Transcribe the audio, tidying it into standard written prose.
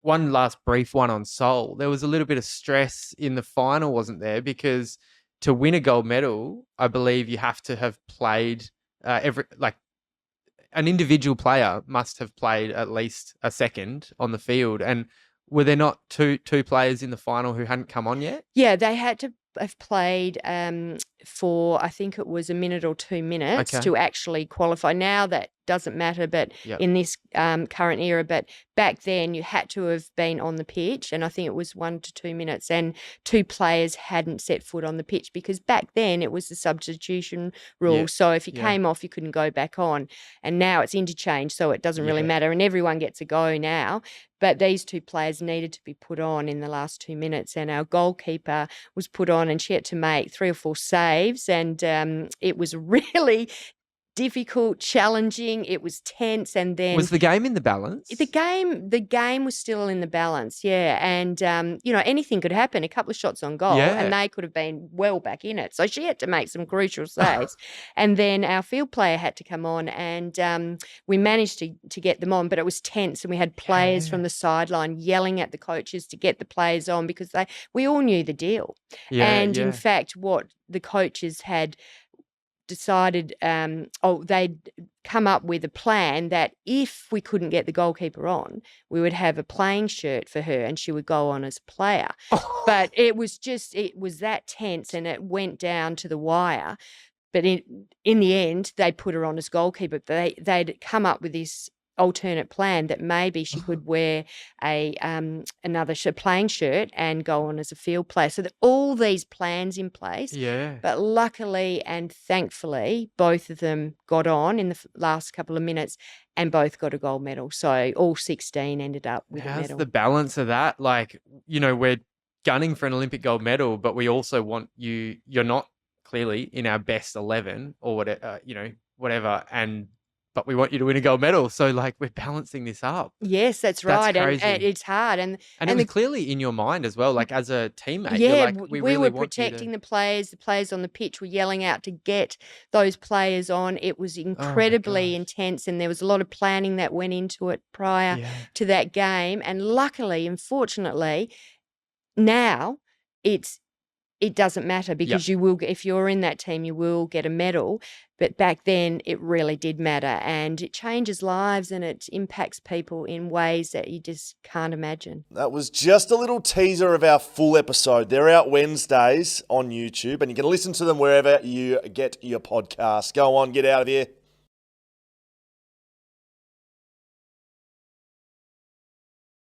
one last brief one on Seoul. There was a little bit of stress in the final, wasn't there? Because to win a gold medal, I believe you have to have played an individual player must have played at least a second on the field. And were there not two players in the final who hadn't come on yet? Yeah, they had to have played for, I think it was a minute or 2 minutes to actually qualify. Now that doesn't matter, but in this current era, but back then you had to have been on the pitch, and I think it was 1 to 2 minutes, and 2 players hadn't set foot on the pitch, because back then it was the substitution rule. So if you came off, you couldn't go back on, and now it's interchange, so it doesn't really matter, and everyone gets a go now. But these 2 players needed to be put on in the last 2 minutes, and our goalkeeper was put on, and she had to make 3 or 4 saves, and it was really difficult, challenging. It was tense, and then was the game in the balance? The game was still in the balance, and anything could happen. A couple of shots on goal, and they could have been well back in it. So she had to make some crucial saves, and then our field player had to come on, and we managed to get them on, but it was tense, and we had players from the sideline yelling at the coaches to get the players on, because we all knew the deal, in fact, what the coaches had decided, they'd come up with a plan that if we couldn't get the goalkeeper on, we would have a playing shirt for her and she would go on as a player. But it was that tense, and it went down to the wire. But in the end, they put her on as goalkeeper. They'd come up with this alternate plan that maybe she could wear another playing shirt and go on as a field player. So that all these plans in place. But luckily and thankfully, both of them got on in the last couple of minutes, and both got a gold medal. So all 16 ended up with a medal. How's the balance of that? We're gunning for an Olympic gold medal, but we also want you're not clearly in our best 11 or whatever, but we want you to win a gold medal. So, we're balancing this up. Yes, that's right. And it's hard. And it was clearly in your mind as well, as a teammate. Yeah, we really were protecting the players. The players on the pitch were yelling out to get those players on. It was incredibly intense, and there was a lot of planning that went into it prior to that game. And luckily and fortunately, now it doesn't matter, because you will, if you're in that team, you will get a medal. But back then it really did matter, and it changes lives and it impacts people in ways that you just can't imagine. That was just a little teaser of our full episode. They're out Wednesdays on YouTube, and you can listen to them wherever you get your podcast. Go on, get out of here.